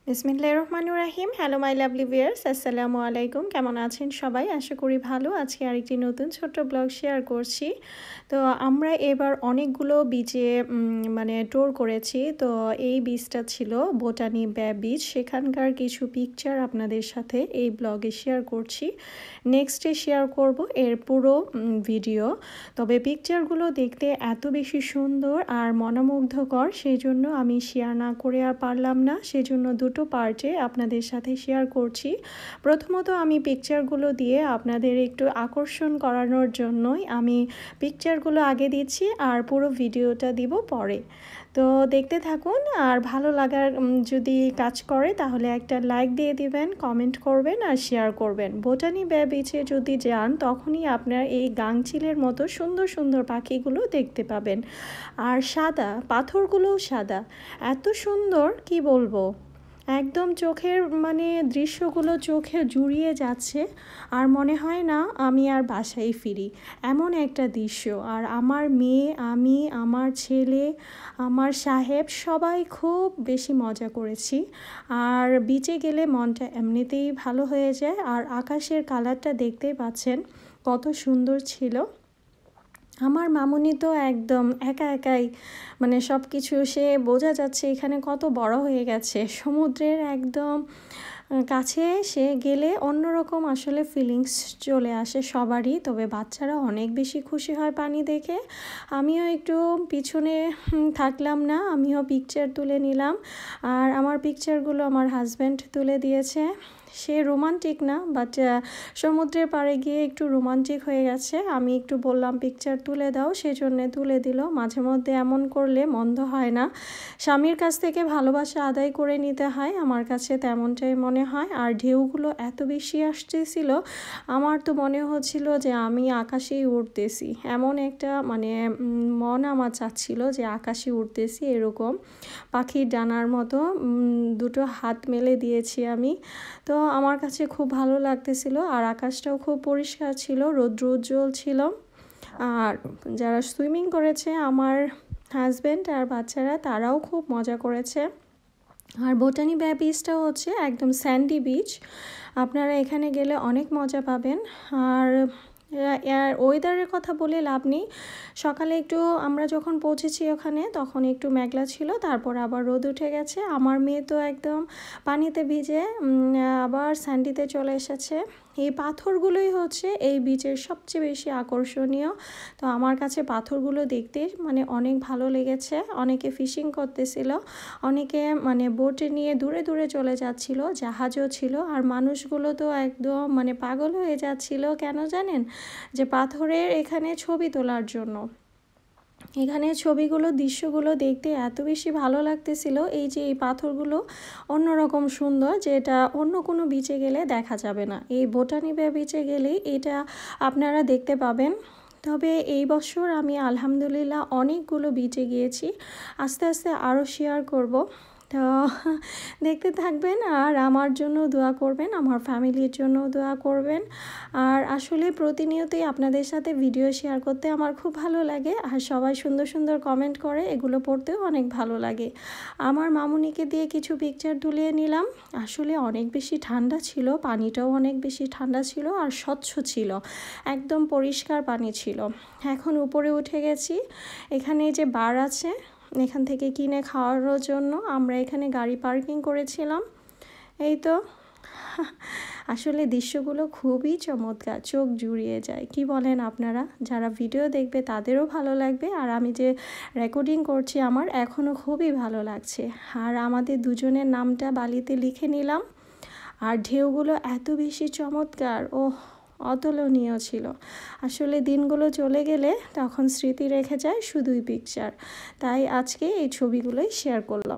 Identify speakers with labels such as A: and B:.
A: বিসমিল্লাহির রহমানির রহিম। Hello my lovely viewers, আসসালামু আলাইকুম। কেমন আছেন সবাই? আশা করি ভালো। আজকে আরেকটি নতুন ছোট্ট ব্লগ শেয়ার করছি। তো আমরা এবার অনেকগুলো বিচে মানে ট্যুর করেছি। তো এই বিচটা ছিল বোটানি বে বিচ। সেখানকার কিছু পিকচার আপনাদের সাথে এই ব্লগে শেয়ার করছি। নেক্সটে শেয়ার করব এর পুরো ভিডিও। তবে পিকচারগুলো দেখতে এত বেশি সুন্দর আর মনোমুগ্ধকর, সেই জন্য আমি শেয়ার না করে আর পারলাম না। সেজন্য দুটো পার্টে আপনাদের সাথে শেয়ার করছি। প্রথমত আমি পিকচারগুলো দিয়ে আপনাদের একটু আকর্ষণ করানোর জন্যই আমি পিকচারগুলো আগে দিচ্ছি আর পুরো ভিডিওটা দিব পরে। তো দেখতে থাকুন, আর ভালো লাগার যদি কাজ করে তাহলে একটা লাইক দিয়ে দিবেন, কমেন্ট করবেন আর শেয়ার করবেন। বোটানি বে বিচে যদি যান তখনই আপনার এই গাংচিলের মতো সুন্দর সুন্দর পাখিগুলো দেখতে পাবেন। আর সাদা পাথরগুলোও সাদা, এত সুন্দর কি বলবো, একদম চোখের মানে দৃশ্যগুলো চোখে জুড়িয়ে যাচ্ছে আর মনে হয় না আমি আর বাসায় ফিরি, এমন একটা দৃশ্য। আর আমার মেয়ে, আমি, আমার ছেলে, আমার সাহেব সবাই খুব বেশি মজা করেছি। আর বিচে গেলে মনটা এমনিতেই ভালো হয়ে যায়। আর আকাশের কালারটা দেখতেই পাচ্ছেন কত সুন্দর ছিল। আমার মামুনি তো একদম একা একাই মানে সব কিছু, সে বোঝা যাচ্ছে এখানে কত বড় হয়ে গেছে। সমুদ্রের একদম কাছে সে গেলে অন্যরকম আসলে ফিলিংস চলে আসে সবারই। তবে বাচ্চারা অনেক বেশি খুশি হয় পানি দেখে। আমিও একটু পিছনে থাকলাম না, আমিও পিকচার তুলে নিলাম। আর আমার পিকচারগুলো আমার হাজব্যান্ড তুলে দিয়েছে। সে রোমান্টিক না, বাট সমুদ্রের পাড়ে গিয়ে একটু রোমান্টিক হয়ে গেছে। আমি একটু বললাম পিকচার তুলে দাও, সেজন্যে তুলে দিল। মাঝে মধ্যে এমন করলে মন্দ হয় না, স্বামীর কাছ থেকে ভালোবাসা আদায় করে নিতে হয়, আমার কাছে তেমনটাই মনে হয়। আর ঢেউগুলো এত বেশি আসতেছিল, আমার তো মনে হচ্ছিল যে আমি আকাশেই উড়তেছি। এমন একটা মানে মন আমার চাচ্ছিল যে আকাশে উড়তেছি, এরকম পাখির ডানার মতো দুটো হাত মেলে দিয়েছি আমি। তো আমার কাছে খুব ভালো লাগতেছিল। আর আকাশটাও খুব পরিষ্কার ছিল, রৌদ্র উজ্জ্বল ছিল। আর যারা সুইমিং করেছে আমার হাজব্যান্ড আর বাচ্চারা, তারাও খুব মজা করেছে। আর বোটানি বে বিচটাও হচ্ছে একদম স্যান্ডি বিচ, আপনারা এখানে গেলে অনেক মজা পাবেন। আর ওয়েদারের কথা বলে লাভ নেই। সকালে একটু আমরা যখন পৌঁছেছি ওখানে তখন একটু মেঘলা ছিল, তারপর আবার রোদ উঠে গেছে। আমার মেয়ে তো একদম পানিতে ভিজে আবার স্যান্ডিতে চলে এসেছে। এই পাথরগুলোই হচ্ছে এই বিচের সবচেয়ে বেশি আকর্ষণীয়। তো আমার কাছে পাথরগুলো দেখতে মানে অনেক ভালো লেগেছে। অনেকে ফিশিং করতেছিল, অনেকে মানে বোটে নিয়ে দূরে দূরে চলে যাচ্ছিল, জাহাজও ছিল। আর মানুষগুলো তো একদম মানে পাগল হয়ে যাচ্ছিল, কেন জানেন? যে পাথরের এখানে ছবি তোলার জন্য। এখানে ছবিগুলো দৃশ্যগুলো দেখতে এত বেশি ভালো লাগতেছিল। এই যে এই পাথরগুলো অন্যরকম সুন্দর, যেটা অন্য কোনো বিচে গেলে দেখা যাবে না। এই বোটানি বে বিচে গেলেই এটা আপনারা দেখতে পাবেন। তবে এই বছর আমি আলহামদুলিল্লাহ অনেকগুলো বিচে গিয়েছি, আস্তে আস্তে আরও শেয়ার করব। তো দেখতে থাকবেন আর আমার জন্য দোয়া করবেন, আমার ফ্যামিলির জন্য দোয়া করবেন। আর আসলে প্রতিনিয়তই আপনাদের সাথে ভিডিও শেয়ার করতে আমার খুব ভালো লাগে। আর সবাই সুন্দর সুন্দর কমেন্ট করে, এগুলো পড়তেও অনেক ভালো লাগে। আমার মামুনিকে দিয়ে কিছু পিকচার তুলে নিলাম। আসলে অনেক বেশি ঠান্ডা ছিল, পানিটাও অনেক বেশি ঠান্ডা ছিল আর স্বচ্ছ ছিল, একদম পরিষ্কার পানি ছিল। এখন উপরে উঠে গেছি, এখানে যে বার আছে এখান থেকে কিনে খাওয়ার জন্য আমরা এখানে গাড়ি পার্কিং করেছিলাম। এই তো আসলে দৃশ্যগুলো খুবই চমৎকার, চোখ জুড়িয়ে যায়। কি বলেন আপনারা? যারা ভিডিও দেখবে তাদেরও ভালো লাগবে, আর আমি যে রেকর্ডিং করছি আমার এখনও খুবই ভালো লাগছে। আর আমাদের দুজনের নামটা বালিতে লিখে নিলাম। আর ঢেউগুলো এত বেশি চমৎকার, ও অতুলনীয় ছিল। আসলে দিনগুলো চলে গেলে তখন স্মৃতি রেখে যায় শুধুই পিকচার। তাই আজকে এই ছবিগুলোই শেয়ার করলাম।